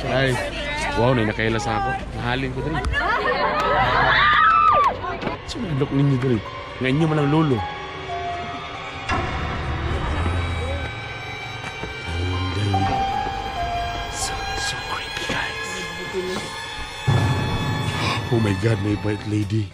Ay, wow, nakailas ako. Nahalin ko din. Look ninyo dali. Ngayon nyo man ang lulo. So creepy, guys. Oh my God, may white lady.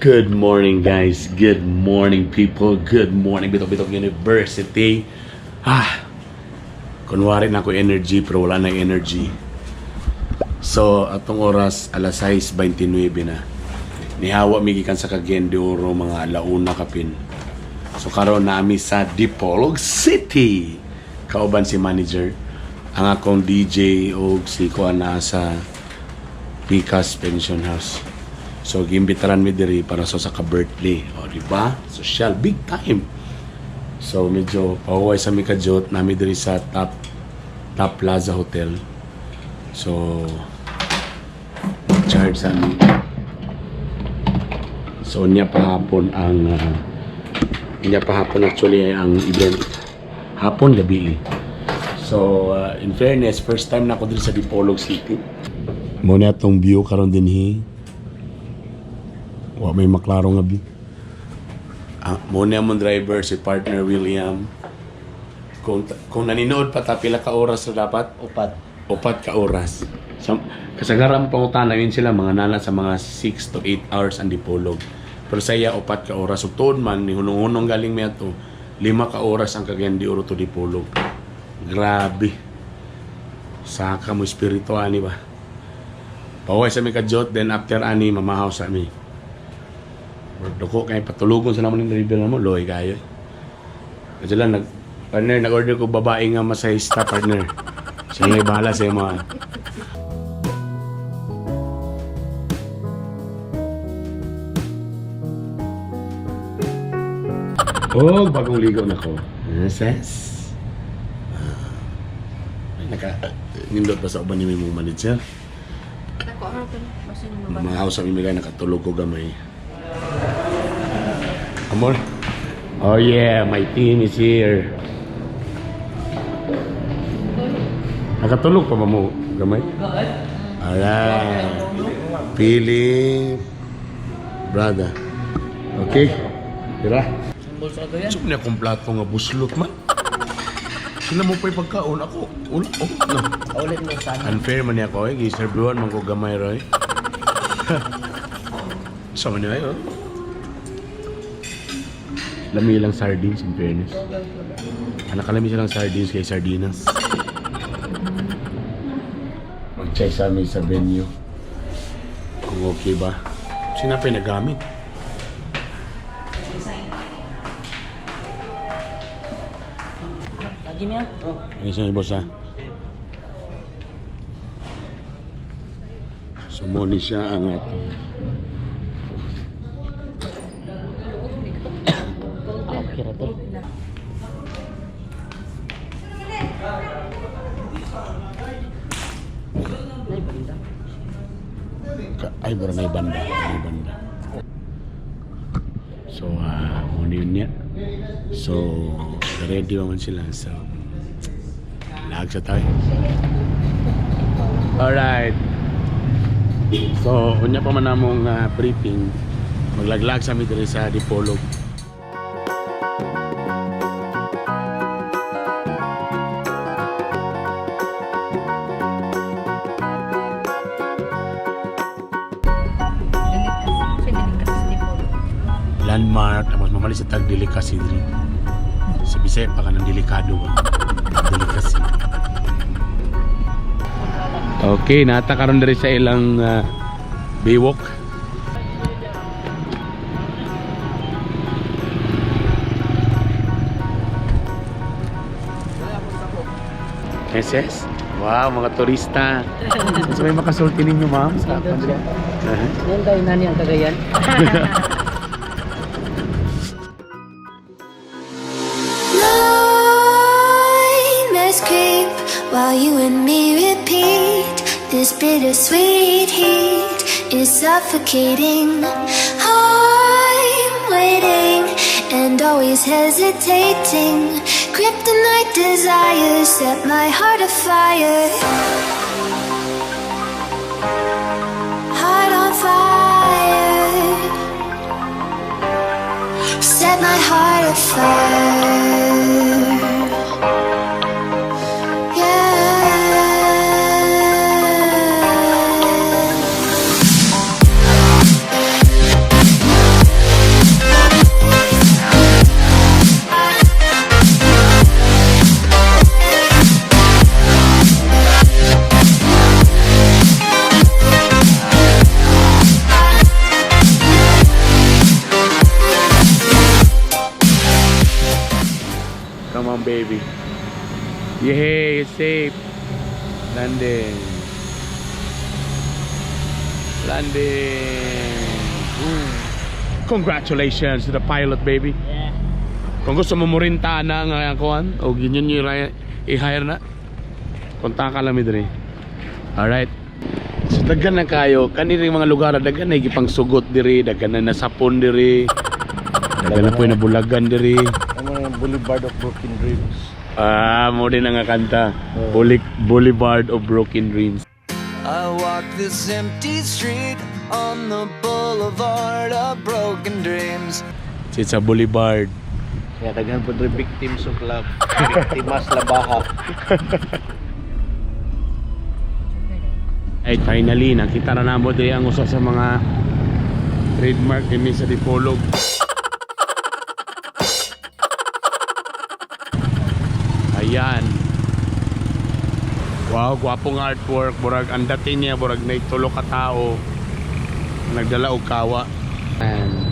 Good morning, guys. Good morning, people. Good morning, Bitokbitok University. Kunwari na ako energy, pero wala na energy. So, atong oras, alas 6:29 na. Nihawa migikan sa Cagayan de Oro, mga alauna kapin. So, karon na ami sa Dipolog City. Kauban si manager. Ang akong DJ o si Kuan na sa Picas Pension House. So, gimbitaran mi diri para sa ka-birthday. O, diba? Social, big time. So, medyo pahuway sa mi kajot nami diri sa Top Plaza Hotel. So, charge sa mi. So, niya pahapon actually ang event. Hapon, gabi. So, in fairness, first time na ako diri sa Dipolog City. Muna itong view karon dinhi. Wa may maklaro nga bi. Muna mong driver si partner William. Kung naninood pa ta pila ka oras na dapat? Upat ka oras. Kasagaran pangutan yun sila mga nana sa mga 6 to 8 hours ang Dipolog. Pero saya upat ka oras. So tuod man ni hunong-hunong galing mi ato 5 ka oras ang Cagayan de Oro to Dipolog. Grabe. Saka mo espiritu ani ba? Paway sa mi kajot then after ani mamahaw sa mi. Doko kay patulugon sa naman ng reveal mo, loy kayo. Kasi lang nag-order ko babae nga masahista partner. Siya ngay bahala sa mga. Oh, bagong ligaw na ko. Yes. Nindot pa sa uban ni mong manager. Mga house sa imigay nakatulog ko gamay. Amor? Oh yeah, my team is here. Nakatulog pa ba mo, gamay? Alright. Philip. Brother. Okay? Tira? Saan niya kong plato nga buslot man? Sila mo pa'y pagkaon. Ako, no. Unfair man niya ako eh. Giserbuhan man ko gamay roy. Sama niya eh, oh. Lami lang sardines in fairness. Nakalami silang sardines kay sardinas. Mag-check sa amin sa venue kung okay ba. Sinapay nagamit. Lagi niya? Ang isang boss ha. Sumuni siya ang ating ay bro may banda. So muna yun niya. So ready naman sila. So lag sa tayo. Alright. So unya pa man namong briefing. Maglaglag sa mi diri sa Dipolog. Landmark, tapos mamali sa tag-delikasi diri. Sa Bisaya pa ka ng delikado ba? Delikasi. Okay, natakaroon diri sa ilang baywalk. Yes. Wow, mga turista. So may makasulti ninyo, ma'am? Sa Pandra? Yan tayo nani ang Cagayan. Nightmares creep while you and me repeat. This bittersweet heat is suffocating. I'm waiting and always hesitating. Kryptonite desires set my heart afire. Heart on fire. Set my heart afire. Come on, baby. Yay, it's safe. Landing. Landing. Congratulations to the pilot, baby. Yeah. Kung gusto mo murinta na nga kuan o ganyan nyo i-hire na, kontak ka lang mi diri. Alright. So daghan na kayo kaniri mga lugar, daghan na gipang sugot diri, daghan na nasapon diri. Daghan na po na bulagan diri. Boulevard of Broken Dreams. Mo din nga kanta. Boulevard of Broken Dreams. I walk this empty street on the boulevard of broken dreams. It's a boulevard. Kaya daghan po rin victims of love. Biktimas labaha. Ay, finally, nakita na namo diri ang usa sa mga trademark din sa Dipolog. Ayan. Wow, gwapong artwork. Burag ang dating niya, burag na itulo ka tao. Nagdala og kawa. And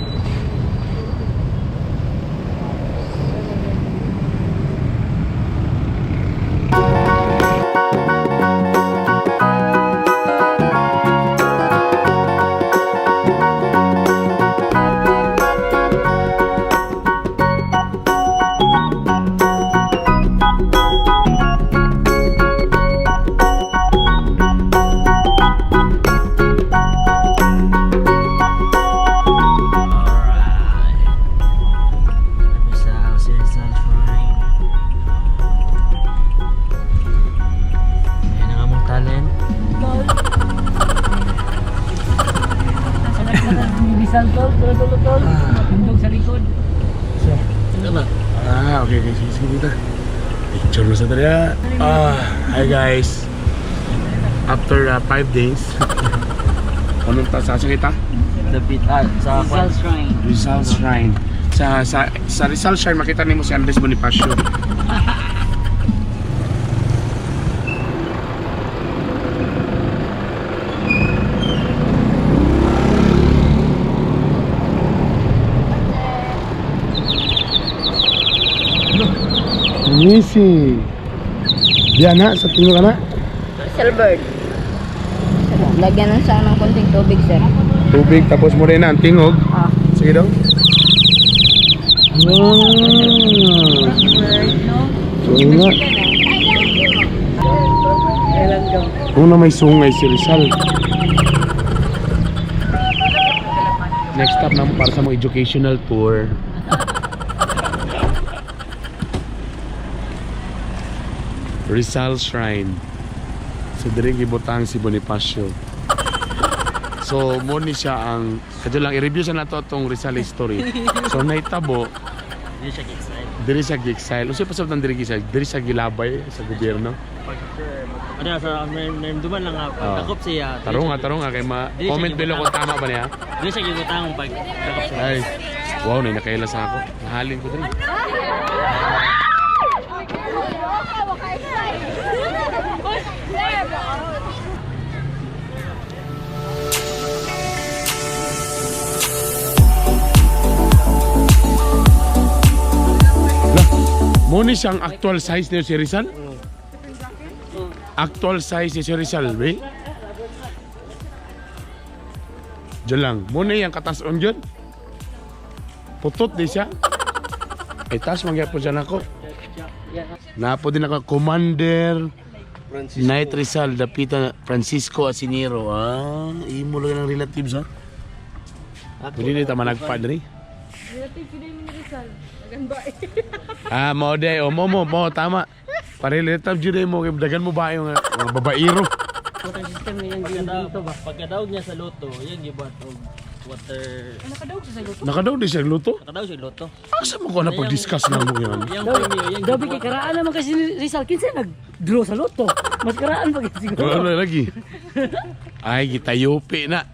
Tol. Tundog sa likod. okay, sige kita. Picture na sa tara. Hi guys. After 5 days. Anong tasasa kita? Dapitan sa Rizal Shrine. Rizal Shrine. Sa Rizal Shrine makita nimo si Andres Bonifacio. Easy. Diana, sa tingin ka na? Silbird. Lagyan ng sana ng konting tubig, sir. Tubig, tapos mo rin na ang tingog. Sige daw. So nga. Una may sungay si Rizal. Next stop naman para sa mga educational tour. Rizal Shrine. So dire gibutang si Bonifacio. So mo ni siya ang kadto lang i-review sa nato tong Rizal history. So naitabo diri siya gi-exile. Usa pa sa tang diri gi-exile, diri siya gilabay sa gobyerno. Ano sa duman lang pagkakop siya. Tarong nga kay comment below kung tama ba niya. Dili siya gibutang pagkakop siya. Ay. Wow, nakailas ako. Nahalin ko diri. Mo ni siyang actual size niyo si Rizal? Actual size ni si Rizal, be. Diyan lang. Muna yung katason dyan. Putot di siya. Ay, tas magyapon siya na ako. Napo din ako, Commander Knight Rizal, Dapitan, Francisco Asinero. Ah, imo lang ng relatives, ha? Hindi nito managpa rin. Relative ko din ni Rizal. Naganda eh. Ah, mo de, o mo, tama. Parelative dyan mo, dagan mo ba yung mga babairo? Water system niya yung dito ba? Pagkadaog niya sa loto, yan gibuhat og water. Nakadaog siya sa luto. Nakadaw di siya luto? Nakadaog siya loto. Asa mo ko na pag-discuss na mo yan? Yung premium, yung Dabi kay karaan naman kasi ni Rizal kinsa nag-draw sa loto. Mas karaan pa kasi siguro. Ano lagi? Ay, kita yupi na.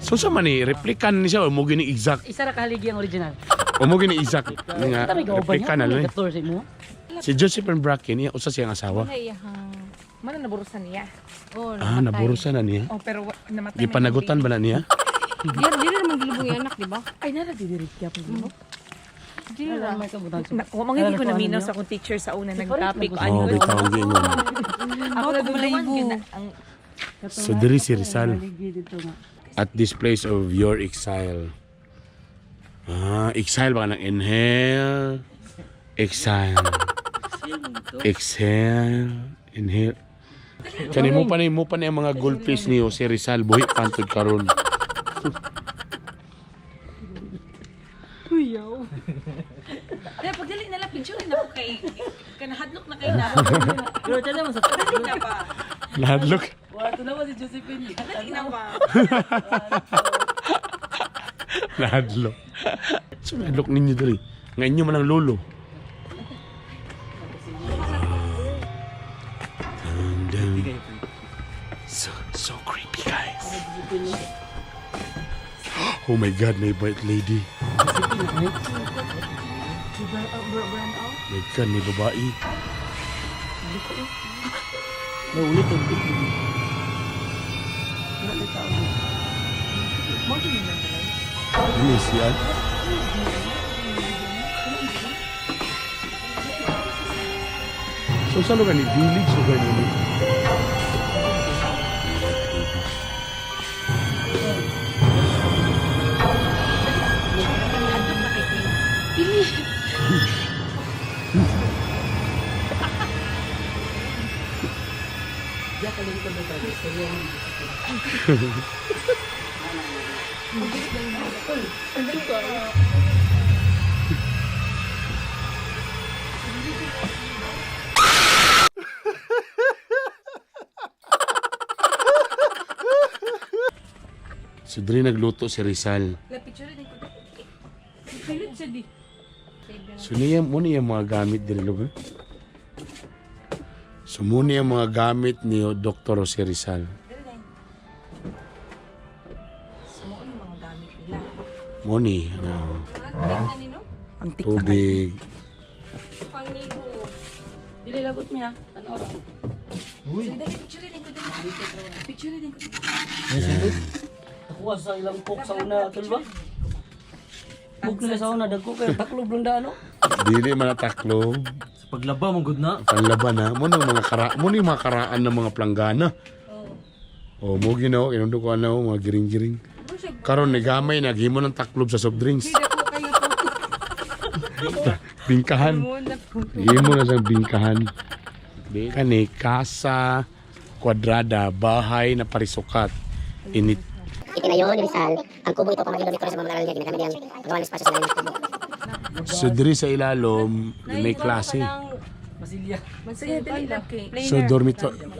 So sa man ni replikan ni siya o mo gini exact. Isa ra kahaligi ang original. O mo gini exact nga Kami kauban replika na niya. lang. Gator sa imo. Si Joseph and Bracken niya usa siyang asawa. Mana naburusan niya. Oh, Ah, naburusan na niya. Oh, pero namatay. Di panagutan ba na niya? Di rin naman gilubong yung anak, di ba? Ay nara didirit kya po mo. Di Wala may kabutan. Mga hindi ko naminaw sa akong teacher sa una nag-topic ko. Oh, bitaw gyud mo. Ako na gulawan ang So diri si Rizal Haligi dito nga. at this place of your exile. Ah, exile ba ka ng inhale, exile, exhale, inhale. Kani mo pa ni ang mga goldfish niyo si Rizal buhi pantod karon. Kuyaw. Kaya pagdali na lang picture na ako kay kanahadlok na kay na. Pero tala mo sa Dali na ba? Nahadlok. Wato naman si Josephine. Dali na ba? Nahadlok. So nahadlok ninyo diri. Nga inyo man ang lolo. Dun, dun. So creepy, guys. Oh my God, may white lady. My God, may babae. Naulit ang Ano siya? So saan ka ni village o gano'n ni? So diri nagluto si Rizal. La picture din ko. Pilit siya di. So niya muna yung mga gamit diri lugar. So muna yung mga gamit ni Dr. Jose Rizal. Sumo yung mga gamit nila. Muni, Ang tubig. Pangigo. Dili lagot niya. Ano ra? Dali picture din ko. Picture din ko. Nakuha sa ilang cook sa una, tol ba? Cook nila sa una, dagko kayo, taklob lang da, ano? Dili man nataklob. paglaba mo good na. Panlaban na. Muna yung mga karaan ng mga planggana. Oh, mo ginaw, inundo ko ano, mga giring-giring. Karon ni gamay naghimo ng taklob sa soft drinks. Bingkahan. Himo na sa bingkahan. Kani kasa kwadrada, bahay na parisukat. Init. Itinayo ni Rizal ang kubo ito pang maging sa mga niya ginagamit niyang paggawa ng espasyo sa ilalim ng kubo. So diri sa ilalom may klase. Masilya. Masaya dali lang kay.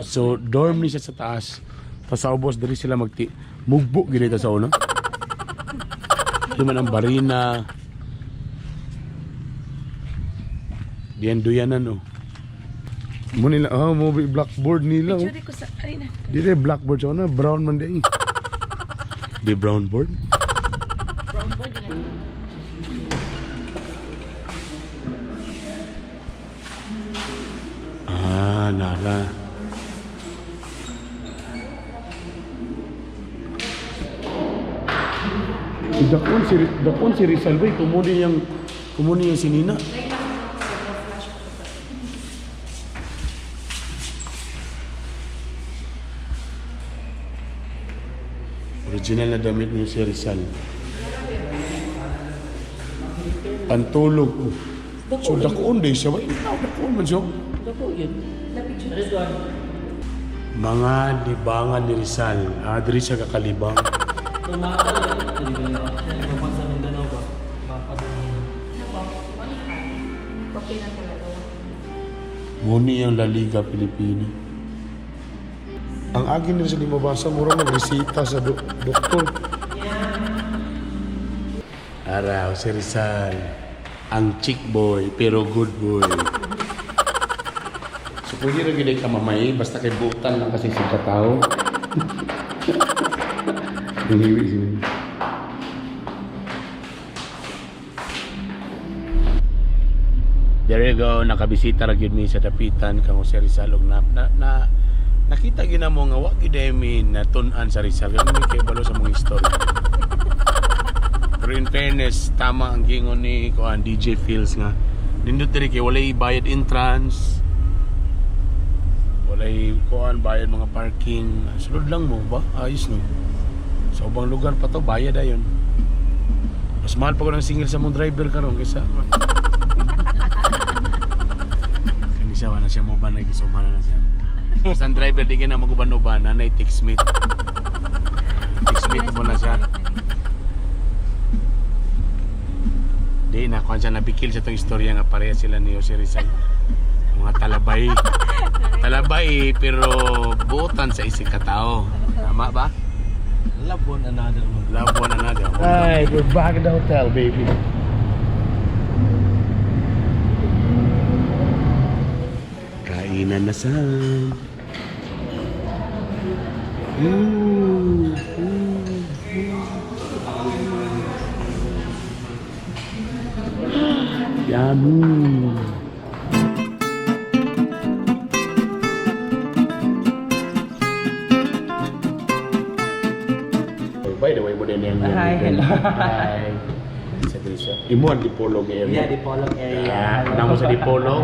So dorm ni siya sa taas. Tapos sa ubos diri sila mugbo gid sa una. Di man ang barina. Diyan duyanan oh. Mo nila mo blackboard nila oh. Picture ko sa ay na. Di blackboard sa una brown man di. Di brown board. Brown board na. Ah, nala. Dakon si Rizal bay kumuni yung sinina. Original na damit niya si Rizal. Pantulog. So dakon day siya bay. Dakon man siya. Dako yun. Mga libangan ni Rizal. Diri siya kakalibang. Kung mapapag sa Mindanao ba? Nguni ang La Liga Pilipina. Ang agin nila sa limabasa, mura magresita sa doktor. Araw, si Rizal. Ang chick boy, pero good boy. So, pwede rin gilay ka mamay, basta kay butan lang kasi sa katao. Nangiwi sila. There you go, nakabisita ra gyud mi sa Dapitan kang si Rizal og nakita gyud na mo nga wa gyud mi natun-an sa Rizal. Ganun mi kay balo sa mga istorya. Pero in fairness, tama ang gingon ni DJ Fields nga nindot diri kay walay bayad entrance. Walay bayad mga parking. Sulod lang mo ba? Ayos no. Sa ubang lugar pa to bayad ayon. Mas mahal pa ko ng single sa mong driver karon kaysa siya na siya mo ba nagisumana na siya. Basta ang driver di ka na maguban-uban na text-mate. Text-mate mo na siya. Di na kung siya nabikil sa itong istorya nga pareha sila ni Jose Rizal. Mga talabay. Talabay pero buotan sa isig katao. Tama ba? Love one another. Love one another. Ay, we're back at the hotel, baby. Kainan na sa yummy. By the way, mo din yung Hi, hello. Hi. Imo ang Dipolog area. Yeah, Dipolog area. Namo sa Dipolog.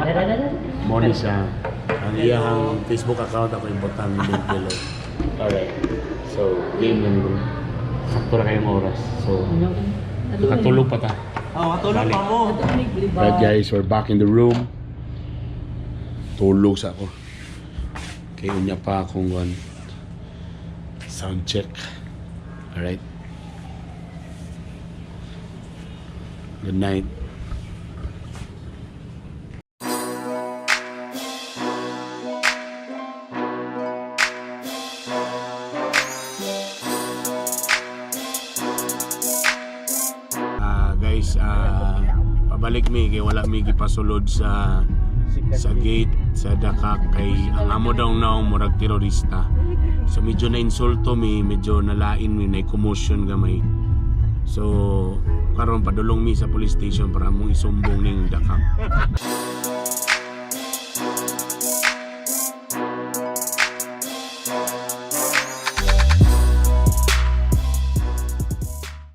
Mo ni siya. Ang iyang Facebook account ako importante din Dipolog. Alright. So, game lang bro. Sakto na kayong oras. So, nakatulog pa ta. Matulog pa mo. Right guys, we're back in the room. Tulog sa ako. Kaya unya pa akong sound check. Alright. Good night. Guys, pabalik mi kay wala mi gipasulod sa gate sa Dakak kay ang amo daw naong murag terorista. So medyo na insulto mi, medyo nalain mi, na commotion gamay. So karon padulong mi sa police station para mong isumbong ning Dakak.